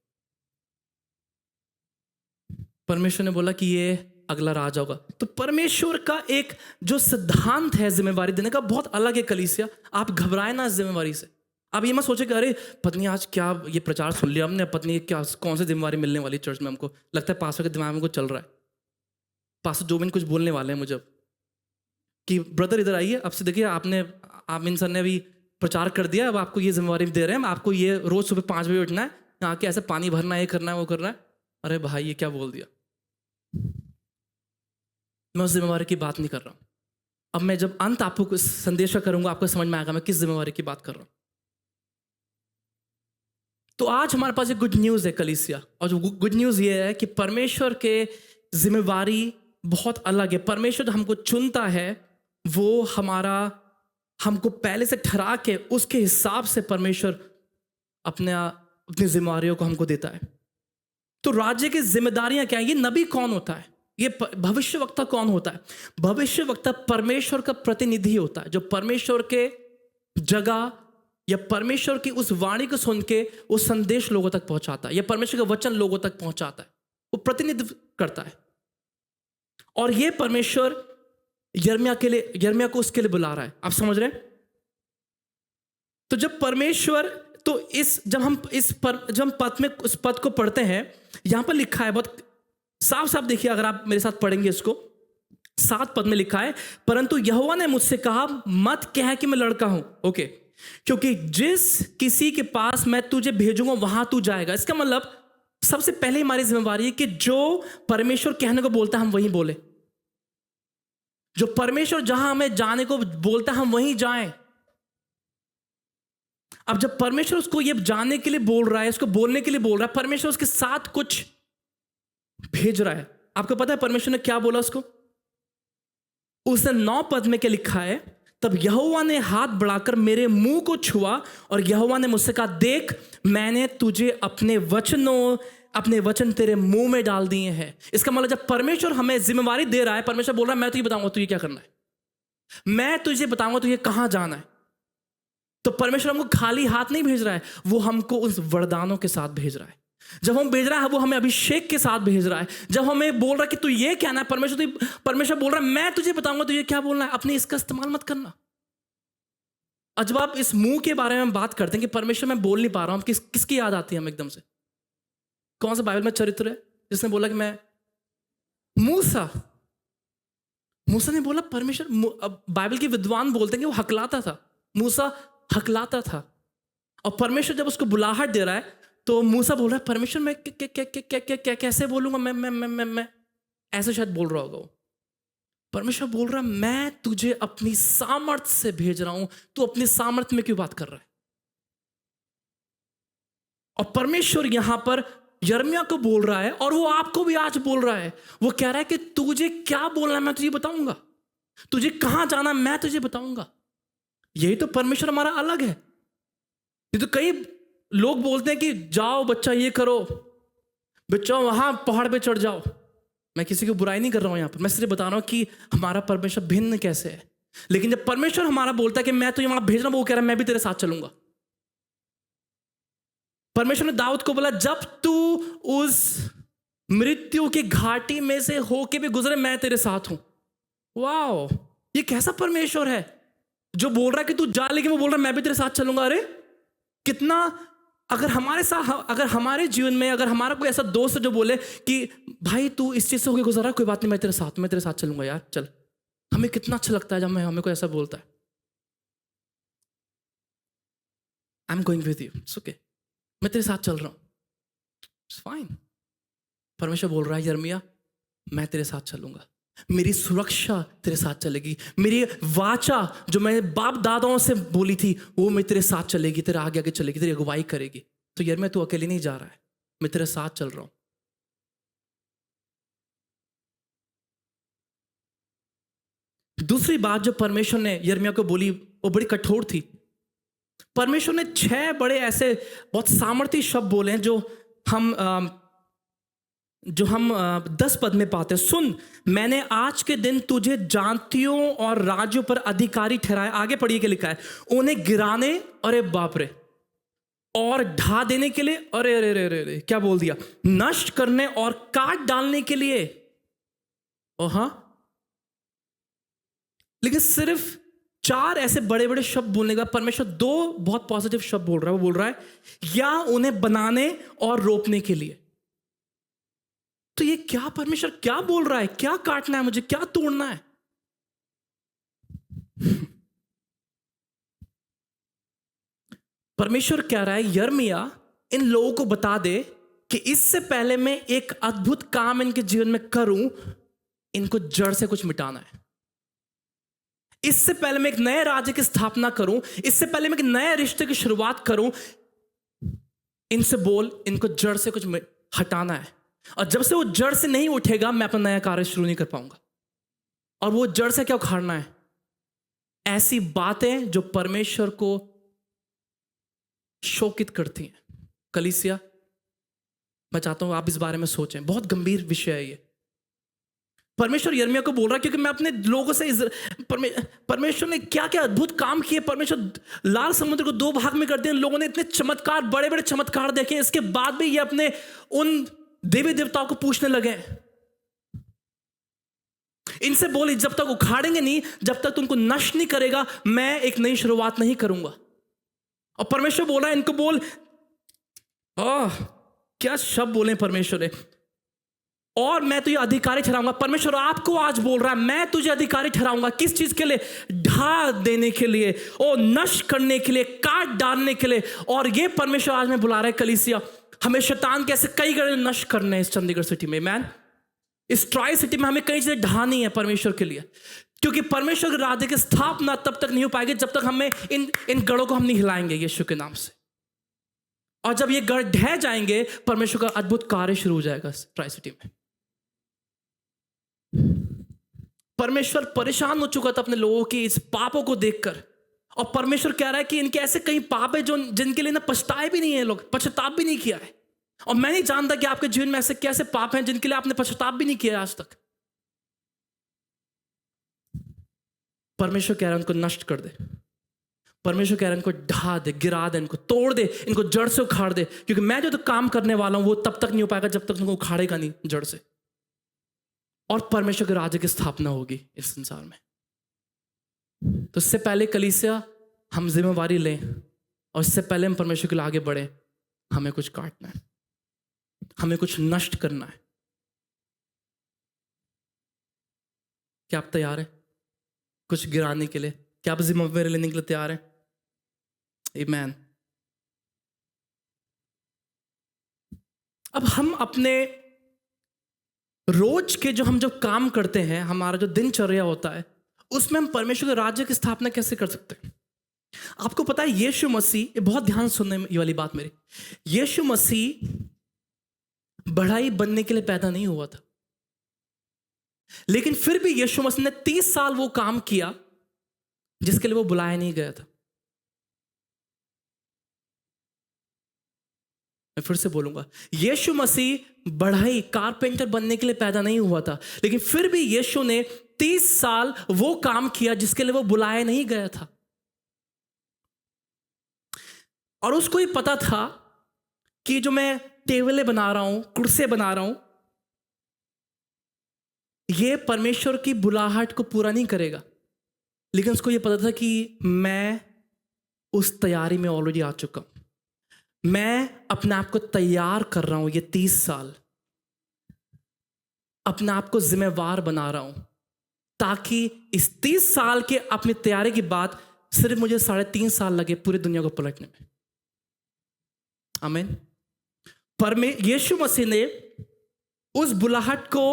परमेश्वर ने बोला कि ये अगला राजा होगा। तो परमेश्वर का एक जो सिद्धांत है जिम्मेवारी देने का बहुत अलग है कलीसिया। आप घबराए ना इस जिम्मेवारी से। आप ये मत सोचे कि अरे पत्नी आज क्या ये प्रचार सुन लिया हमने, पत्नी क्या कौन सी जिम्मेवारी मिलने वाली चर्च में। हमको लगता है पास्टर के दिमाग में कुछ चल रहा है, पास्टर जोबिन कुछ बोलने वाले हैं मुझे कि ब्रदर इधर आइए, अब से देखिए आमिन सर ने अभी प्रचार कर दिया, अब आपको ये जिम्मेवारी दे रहे हैं, आपको ये रोज सुबह 5 बजे उठना है, यहाँ के ऐसे पानी भरना है, ये करना है, वो करना है। अरे भाई ये क्या बोल दिया। मैं उस जिम्मेवारी की बात नहीं कर रहा हूं। अब मैं जब अंत आपको संदेश का करूंगा आपको समझ में आएगा मैं किस जिम्मेवारी की बात कर रहा हूं। तो आज हमारे पास एक गुड न्यूज़ है कलीसिया, और जो गुड न्यूज़ ये है कि परमेश्वर के जिम्मेवारी बहुत अलग है। परमेश्वर हमको चुनता है, वो हमको पहले से ठहरा के उसके हिसाब से परमेश्वर अपनी जिम्मेवारियों को हमको देता है। तो राज्य की जिम्मेदारियां क्या है? ये नबी कौन होता है? ये भविष्यवक्ता कौन होता है? भविष्यवक्ता परमेश्वर का प्रतिनिधि होता है, जो परमेश्वर के जगह या परमेश्वर की उस वाणी को सुन के वो संदेश लोगों तक पहुंचाता है, या परमेश्वर का वचन लोगों तक पहुंचाता है, वो प्रतिनिधित्व करता है। और ये परमेश्वर यिर्मयाह को उसके लिए बुला रहा है। आप समझ रहे हैं? तो जब परमेश्वर, तो जब हम उस पद को पढ़ते हैं, यहां पर लिखा है, बहुत साफ साफ देखिए, अगर आप मेरे साथ पढ़ेंगे इसको, 7 पद में लिखा है, परंतु यहोवा ने मुझसे कहा, मत कह कि मैं लड़का हूं। ओके, क्योंकि जिस किसी के पास मैं तुझे भेजूंगा वहां तू जाएगा। इसका मतलब सबसे पहले हमारी जिम्मेवारी है कि जो परमेश्वर कहने को बोलता है हम वहीं बोले, जो परमेश्वर जहां हमें जाने को बोलता है हम वहीं जाएं। अब जब परमेश्वर उसको ये जानने के लिए बोल रहा है, उसको बोलने के लिए बोल रहा है, परमेश्वर उसके साथ कुछ भेज रहा है। आपको पता है परमेश्वर ने क्या बोला उसको? उसने 9 पद में क्या लिखा है? तब यहोवा ने हाथ बढ़ाकर मेरे मुंह को छुआ और यहोवा ने मुझसे कहा, देख मैंने तुझे अपने वचन तेरे मुंह में डाल दिए हैं। इसका मतलब जब परमेश्वर हमें जिम्मेवारी दे रहा है, परमेश्वर बोल रहा है मैं तुझे बताऊंगा तुझे क्या करना है, मैं तुझे बताऊंगा तुझे कहां जाना है। तो परमेश्वर हमको खाली हाथ नहीं भेज रहा है, वो हमको उस वरदानों के साथ भेज रहा है। जब हम भेज रहा है वो हमें अभिषेक के साथ भेज रहा है। जब हमें बोल रहा है कि तू ये कहना है, परमेश्वर बोल रहा है मैं तुझे बताऊंगा तुझे क्या बोलना है, अपने इसका इस्तेमाल मत करना। और जब आप इस मुंह के बारे में बात करते हैं कि परमेश्वर मैं बोल नहीं पा रहा हूं, किसकी याद आती है हम एकदम से? कौन सा बाइबल में चरित्र है जिसने बोला कि मैं? मूसा ने बोला परमेश्वर, बाइबल के विद्वान बोलते हैं कि वो हकलाता था, मूसा हकलाता था। और परमेश्वर जब उसको बुलाहट दे रहा है तो मूसा बोल रहा है परमेश्वर मैं कैसे बोलूंगा, मैं ऐसे शायद बोल रहा होगा वो। परमेश्वर बोल रहा है मैं तुझे अपनी सामर्थ से भेज रहा हूं, तू अपनी सामर्थ में क्यों बात कर रहा है? और परमेश्वर यहां पर यिर्मयाह को बोल रहा है, और वो आपको भी आज बोल रहा है। वो कह रहा है कि तुझे क्या बोलना है मैं तुझे बताऊंगा, तुझे कहां जाना मैं तुझे बताऊंगा। यही तो परमेश्वर हमारा अलग है। ये तो कई लोग बोलते हैं कि जाओ बच्चा ये करो, बच्चा वहां पहाड़ पे चढ़ जाओ। मैं किसी को बुराई नहीं कर रहा हूं यहां पर, मैं सिर्फ बता रहा हूं कि हमारा परमेश्वर भिन्न कैसे है। लेकिन जब परमेश्वर हमारा बोलता है कि मैं तुझे वहां भेज रहा हूं, वो कह रहा है मैं भी तेरे साथ चलूंगा। परमेश्वर ने दाऊद को बोला जब तू उस मृत्यु की घाटी में से होके भी गुजरे मैं तेरे साथ हूं। वाओ, ये कैसा परमेश्वर है जो बोल रहा है कि तू जा, लेकिन वो बोल रहा है मैं भी तेरे साथ चलूंगा। अरे कितना, अगर हमारे जीवन में अगर हमारा कोई ऐसा दोस्त है जो बोले कि भाई तू इस चीज से होके गुजरा, कोई बात नहीं मैं तेरे साथ चलूंगा यार, चल, हमें कितना अच्छा लगता है जब हमें कोई ऐसा बोलता है, I am going with you, it's okay, मैं तेरे साथ चल रहा हूं, इट्स फाइन। परमेश्वर बोल रहा है यिर्मयाह मैं तेरे साथ चलूंगा, मेरी सुरक्षा तेरे साथ चलेगी, मेरी वाचा जो मैंने बाप दादाओं से बोली थी वो मैं तेरे साथ चलेगी, तेरे आगे आगे चलेगी, तेरी अगुवाई करेगी। तो यिर्मयाह तू अकेले नहीं जा रहा है, मैं तेरे साथ चल रहा हूं। दूसरी बात जो परमेश्वर ने यिर्मयाह को बोली वो बड़ी कठोर थी। परमेश्वर ने 6 बड़े ऐसे बहुत सामर्थ्य शब्द बोले हैं जो हम 10 पद में पाते हैं। सुन, मैंने आज के दिन तुझे जातियों और राज्यों पर अधिकारी ठहराया। आगे पढ़िए क्या लिखा है, उन्हें गिराने, अरे बाप रे, और ढा देने के लिए, अरे अरे अरे अरे क्या बोल दिया, नष्ट करने और काट डालने के लिए। ओ हाँ, लेकिन सिर्फ 4 ऐसे बड़े बड़े शब्द बोलने का परमेश्वर 2 बहुत पॉजिटिव शब्द बोल रहा है। वो बोल रहा है या उन्हें बनाने और रोपने के लिए। तो ये क्या परमेश्वर क्या बोल रहा है, क्या काटना है मुझे, क्या तोड़ना है? परमेश्वर कह रहा है यिर्मयाह इन लोगों को बता दे कि इससे पहले मैं एक अद्भुत काम इनके जीवन में करूं, इनको जड़ से कुछ मिटाना है। इससे पहले मैं एक नए राज्य की स्थापना करूं, इससे पहले मैं एक नए रिश्ते की शुरुआत करूं, इनसे बोल इनको जड़ से कुछ हटाना है। और जब से वो जड़ से नहीं उठेगा मैं अपना नया कार्य शुरू नहीं कर पाऊंगा। और वो जड़ से क्या उखाड़ना है? ऐसी बातें जो परमेश्वर को शोकित करती हैं। कलीसिया, मैं चाहता हूं आप इस बारे में सोचें, बहुत गंभीर विषय है ये। परमेश्वर यिर्मयाह को बोल रहा है क्योंकि मैं अपने लोगों से परमेश्वर ने क्या क्या अद्भुत काम किए। परमेश्वर लाल समुद्र को दो भाग में कर दिया। लोगों ने इतने चमत्कार, बड़े बड़े चमत्कार देखे, इसके बाद भी ये अपने उन देवी देवताओं को पूछने लगे। इनसे बोले जब तक उखाड़ेंगे नहीं, जब तक तुमको नष्ट नहीं करेगा, मैं एक नई शुरुआत नहीं करूंगा। और परमेश्वर बोला इनको बोल, क्या शब्द बोले परमेश्वर ने, और मैं तुझे अधिकारी ठहराऊंगा। परमेश्वर आपको आज बोल रहा है, मैं तुझे अधिकारी ठहराऊंगा। किस चीज के लिए? ढा देने के लिए, और नष्ट करने के लिए, काट डालने के लिए। और ये परमेश्वर आज में बुला रहा है कलीसिया, हमें शैतान कैसे कई गड़े नष्ट करने हैं इस चंडीगढ़ सिटी में। मैन, इस ट्राई सिटी में हमें कई चीजें ढानी है परमेश्वर के लिए, क्योंकि परमेश्वर के राज्य की स्थापना तब तक नहीं हो पाएगी जब तक हमें इन गढ़ों को हम नहीं हिलाएंगे यीशु के नाम से। और जब ये गढ़ ढह जाएंगे, परमेश्वर का अद्भुत कार्य शुरू हो जाएगा ट्राई सिटी में। परमेश्वर परेशान हो चुका था अपने लोगों की इस पापों को देखकर, और परमेश्वर कह रहा है कि इनके ऐसे कई पाप है जो जिनके लिए ना पछताए भी नहीं है, लोग पश्चाताप भी नहीं किया है। और मैं नहीं जानता कि आपके जीवन में ऐसे कैसे पाप हैं जिनके लिए आपने पश्चाताप भी नहीं किया आज तक। परमेश्वर कह रहा है उनको नष्ट कर दे। परमेश्वर कह रहा है इनको ढा दे, गिरा दे, इनको तोड़ दे, इनको जड़ से उखाड़ दे, क्योंकि मैं जो तो काम करने वाला हूं वो तब तक नहीं हो पाएगा जब तक उनको उखाड़ेगा नहीं जड़ से। और परमेश्वर के राज्य की स्थापना होगी इस संसार में। तो इससे पहले कलीसिया हम जिम्मेवारी लें, और इससे पहले हम परमेश्वर के लिए आगे बढ़े, हमें कुछ काटना है, हमें कुछ नष्ट करना है। क्या आप तैयार हैं कुछ गिराने के लिए? क्या आप जिम्मेवारी लेने के लिए तैयार हैं? आमीन। अब हम अपने रोज के जो काम करते हैं, हमारा जो दिनचर्या होता है, उसमें हम परमेश्वर के राज्य की स्थापना कैसे कर सकते हैं? आपको पता है यीशु मसीह, बहुत ध्यान सुनने ये वाली बात मेरी, यीशु मसीह बढ़ाई बनने के लिए पैदा नहीं हुआ था, लेकिन फिर भी यीशु मसीह ने 30 साल वो काम किया जिसके लिए वो बुलाया नहीं गया था। मैं फिर से बोलूंगा, यीशु मसीह बढ़ाई कारपेंटर बनने के लिए पैदा नहीं हुआ था, लेकिन फिर भी यीशु ने 30 साल वो काम किया जिसके लिए वो बुलाया नहीं गया था। और उसको ही पता था कि जो मैं टेबलें बना रहा हूं, कुर्से बना रहा हूं, ये परमेश्वर की बुलाहट को पूरा नहीं करेगा, लेकिन उसको ये पता था कि मैं उस तैयारी में ऑलरेडी आ चुका हूं। मैं अपने आप को तैयार कर रहा हूं, ये 30 साल अपने आप को जिम्मेवार बना रहा हूं, ताकि इस 30 साल के अपनी तैयारी के बाद सिर्फ मुझे 3.5 साल लगे पूरी दुनिया को पलटने में। आमीन। यीशु मसीह ने उस बुलाहट को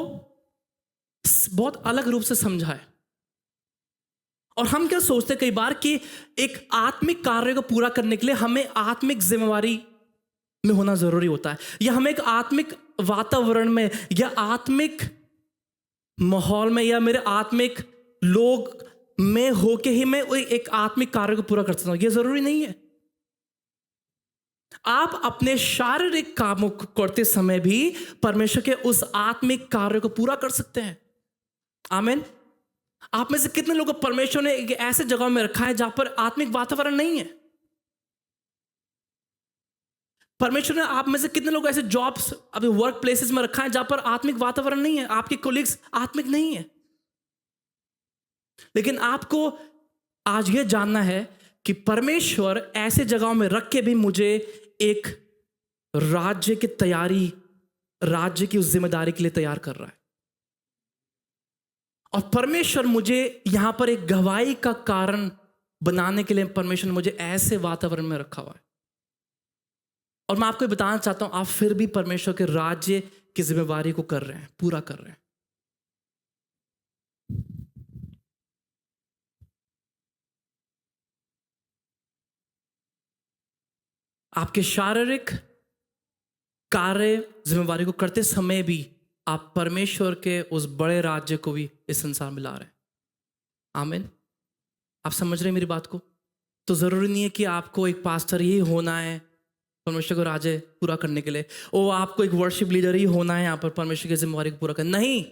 बहुत अलग रूप से समझा है। और हम क्या सोचते हैं कई बार कि एक आत्मिक कार्य को पूरा करने के लिए हमें आत्मिक जिम्मेवारी में होना जरूरी होता है, या हमें एक आत्मिक वातावरण में, या आत्मिक माहौल में, या मेरे आत्मिक लोग में होके ही मैं एक आत्मिक कार्य को पूरा कर सकता हूं। यह जरूरी नहीं है। आप अपने शारीरिक कामों को करते समय भी परमेश्वर के उस आत्मिक कार्य को पूरा कर सकते हैं। आमीन। आप में से कितने लोगों को परमेश्वर ने एक ऐसे जगह में रखा है जहां पर आत्मिक वातावरण नहीं है? परमेश्वर ने आप में से कितने लोग ऐसे जॉब्स, अभी वर्क प्लेसेस में रखा है जहां पर आत्मिक वातावरण नहीं है, आपके कोलिग्स आत्मिक नहीं है? लेकिन आपको आज यह जानना है कि परमेश्वर ऐसे जगहों में रख के भी मुझे एक राज्य की तैयारी, राज्य की उस जिम्मेदारी के लिए तैयार कर रहा है। और परमेश्वर मुझे यहां पर एक गवाही का कारण बनाने के लिए परमेश्वर ने मुझे ऐसे वातावरण में रखा हुआ है। और मैं आपको बताना चाहता हूं, आप फिर भी परमेश्वर के राज्य की जिम्मेवारी को कर रहे हैं, पूरा कर रहे हैं। आपके शारीरिक कार्य जिम्मेवारी को करते समय भी आप परमेश्वर के उस बड़े राज्य को भी इस संसार में ला रहे हैं। आमीन। आप समझ रहे हैं मेरी बात को? तो जरूरी नहीं है कि आपको एक पास्टर ही होना है परमेश्वर को राज्य पूरा करने के लिए, और आपको एक वर्शिप लीडर ही होना है यहाँ पर परमेश्वर की जिम्मेवारी को पूरा करना। नहीं,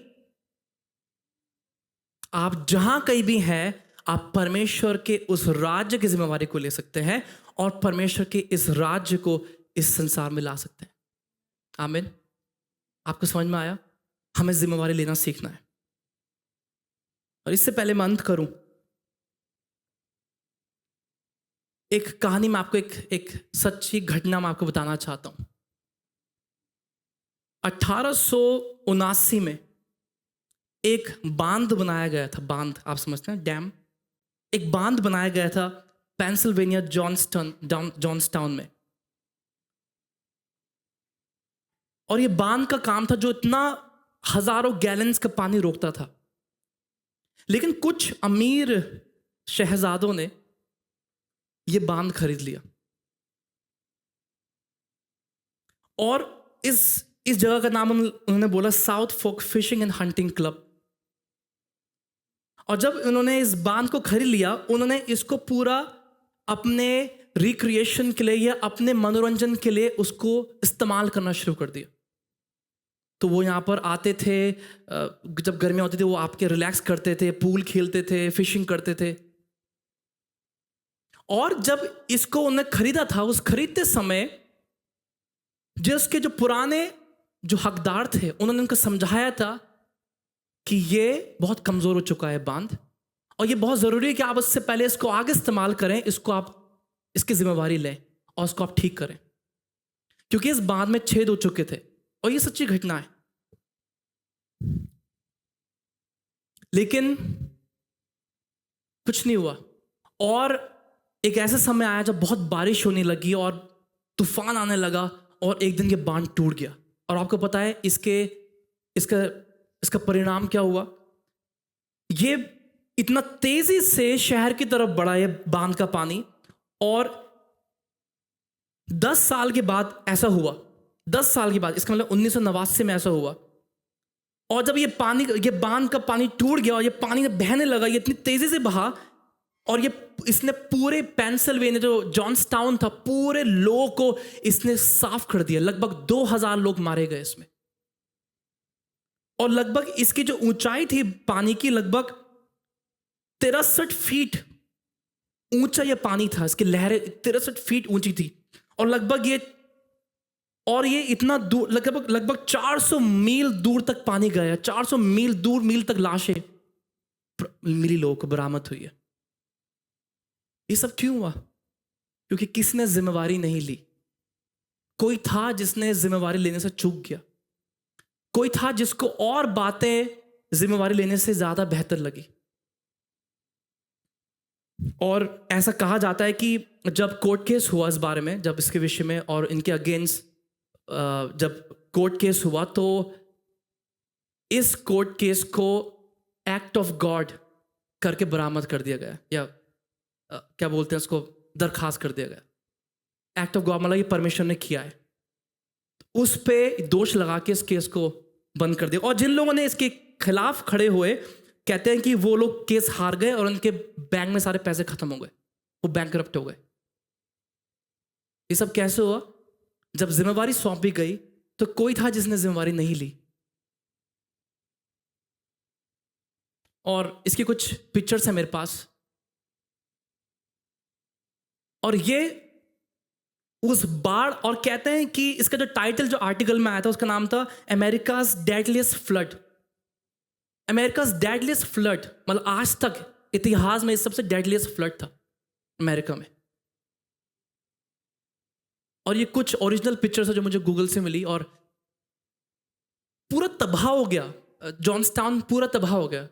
आप जहां कहीं भी हैं, आप परमेश्वर के उस राज्य की जिम्मेवारी को ले सकते हैं और परमेश्वर के इस राज्य को इस संसार में ला सकते हैं। आमीन। आपको समझ में आया? हमें जिम्मेवारी लेना सीखना है। और इससे पहले मैं अंत करूं, एक कहानी में आपको एक सच्ची घटना मैं आपको बताना चाहता हूं। 1879 में एक बांध बनाया गया था। बांध, आप समझते हैं, डैम। एक बांध बनाया गया था पेंसिल्वेनिया जॉन्सटाउन में। और ये बांध का काम था जो इतना हजारों गैलन्स का पानी रोकता था। लेकिन कुछ अमीर शहजादों ने ये बांध खरीद लिया और इस जगह का नाम उन्होंने बोला south folk fishing and hunting club. और जब उन्होंने इस बांध को खरीद लिया, उन्होंने इसको पूरा अपने रिक्रिएशन के लिए या अपने मनोरंजन के लिए उसको इस्तेमाल करना शुरू कर दिया। तो वो यहाँ पर आते थे, जब गर्मियाँ होती थी वो आपके रिलैक्स करते थे, पूल खेलते थे, फिशिंग करते थे। और जब इसको उन्होंने खरीदा था, उस खरीदते समय जिसके जो पुराने जो हकदार थे, उन्होंने उनको समझाया था कि ये बहुत कमज़ोर हो चुका है बांध, और ये बहुत ज़रूरी है कि आप उससे पहले इसको आगे इस्तेमाल करें, इसको आप इसकी जिम्मेवारी लें और इसको आप ठीक करें, क्योंकि इस बांध में छेद हो चुके थे। और ये सच्ची घटना है। लेकिन कुछ नहीं हुआ। और एक ऐसा समय आया जब बहुत बारिश होने लगी और तूफान आने लगा, और एक दिन ये बांध टूट गया। और आपको पता है इसका परिणाम क्या हुआ? ये इतना तेजी से शहर की तरफ बढ़ा ये बांध का पानी। और 10 साल के बाद ऐसा हुआ, 10 साल के बाद, इसका मतलब 1989 में ऐसा हुआ। और जब ये बांध का पानी टूट गया और ये पानी बहने लगा, ये इतनी तेजी से बहा, और इसने पूरे पेंसिल्वेनिया जो जॉन्सटाउन था, पूरे लोगों को इसने साफ कर दिया। लगभग 2000 लोग मारे गए इसमें। और लगभग इसकी जो ऊंचाई थी पानी की, लगभग 63 फीट ऊंचा ये पानी था। इसकी लहरें 63 फीट ऊंची थी। और लगभग ये इतना दूर, लगभग 400 मील दूर तक पानी गया। 400 मील तक लाशें मिली, लोगों को बरामद हुई है। ये सब क्यों हुआ? क्योंकि किसी ने जिम्मेवारी नहीं ली। कोई था जिसने जिम्मेवारी लेने से चूक गया। कोई था जिसको और बातें जिम्मेवारी लेने से ज्यादा बेहतर लगी। और ऐसा कहा जाता है कि जब कोर्ट केस हुआ इस बारे में, जब इसके विषय में और इनके अगेंस्ट जब कोर्ट केस हुआ, तो इस कोर्ट केस को एक्ट ऑफ गॉड करके बरामद कर दिया गया, या क्या बोलते हैं उसको, दरखास्त कर दिया गया। एक्ट ऑफ गॉड मतलब ये परमेश्वर ने किया है, उस पे दोष लगा के इस केस को बंद कर दिया। और जिन लोगों ने इसके खिलाफ खड़े हुए, कहते हैं कि वो लोग केस हार गए और उनके बैंक में सारे पैसे खत्म हो गए, वो बैंकरप्ट हो गए। ये सब कैसे हुआ? जब जिम्मेवारी सौंपी गई तो कोई था जिसने जिम्मेवारी नहीं ली। और इसकी कुछ पिक्चर्स हैं मेरे पास। और ये उस बाढ़, और कहते हैं कि इसका जो टाइटल जो आर्टिकल में आया था उसका नाम था America's deadliest flood. America's deadliest flood मतलब आज तक इतिहास में इस सबसे डेडलीस्ट फ्लड था अमेरिका में। और ये कुछ ओरिजिनल पिक्चर्स है जो मुझे गूगल से मिली। और पूरा तबाह हो गया, जॉन्सटाउन पूरा तबाह हो गया।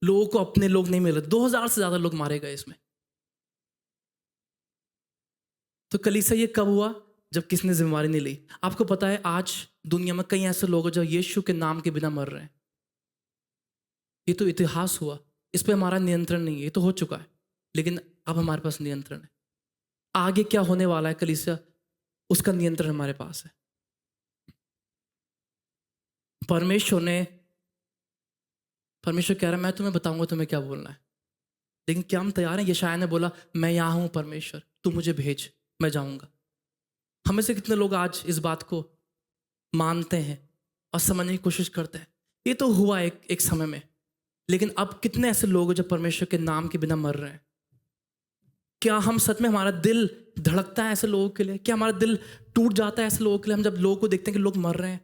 लोगों को अपने लोग नहीं मिले, 2000 से ज्यादा लोग मारे गए इसमें। तो कलीसिया ये कब हुआ? जब किसने जिम्मेवारी नहीं ली। आपको पता है आज दुनिया में कई ऐसे लोग हैं जो यीशु के नाम के बिना मर रहे हैं। ये तो इतिहास हुआ, इस पे हमारा नियंत्रण नहीं है, ये तो हो चुका है। लेकिन अब हमारे पास नियंत्रण है। आगे क्या होने वाला है कलीसिया, उसका नियंत्रण हमारे पास है। परमेश्वर कह रहा है मैं तुम्हें बताऊंगा तुम्हें क्या बोलना है। लेकिन क्या हम तैयार हैं? यशायाह ने बोला मैं यहाँ हूं परमेश्वर, तू मुझे भेज, मैं जाऊंगा। हमें से कितने लोग आज इस बात को मानते हैं और समझने की कोशिश करते हैं? ये तो हुआ एक समय में, लेकिन अब कितने ऐसे लोग हैं जो परमेश्वर के नाम के बिना मर रहे हैं? क्या हम सच में, हमारा दिल धड़कता है ऐसे लोगों के लिए? क्या हमारा दिल टूट जाता है ऐसे लोगों के लिए, हम जब लोगों को देखते हैं कि लोग मर रहे हैं?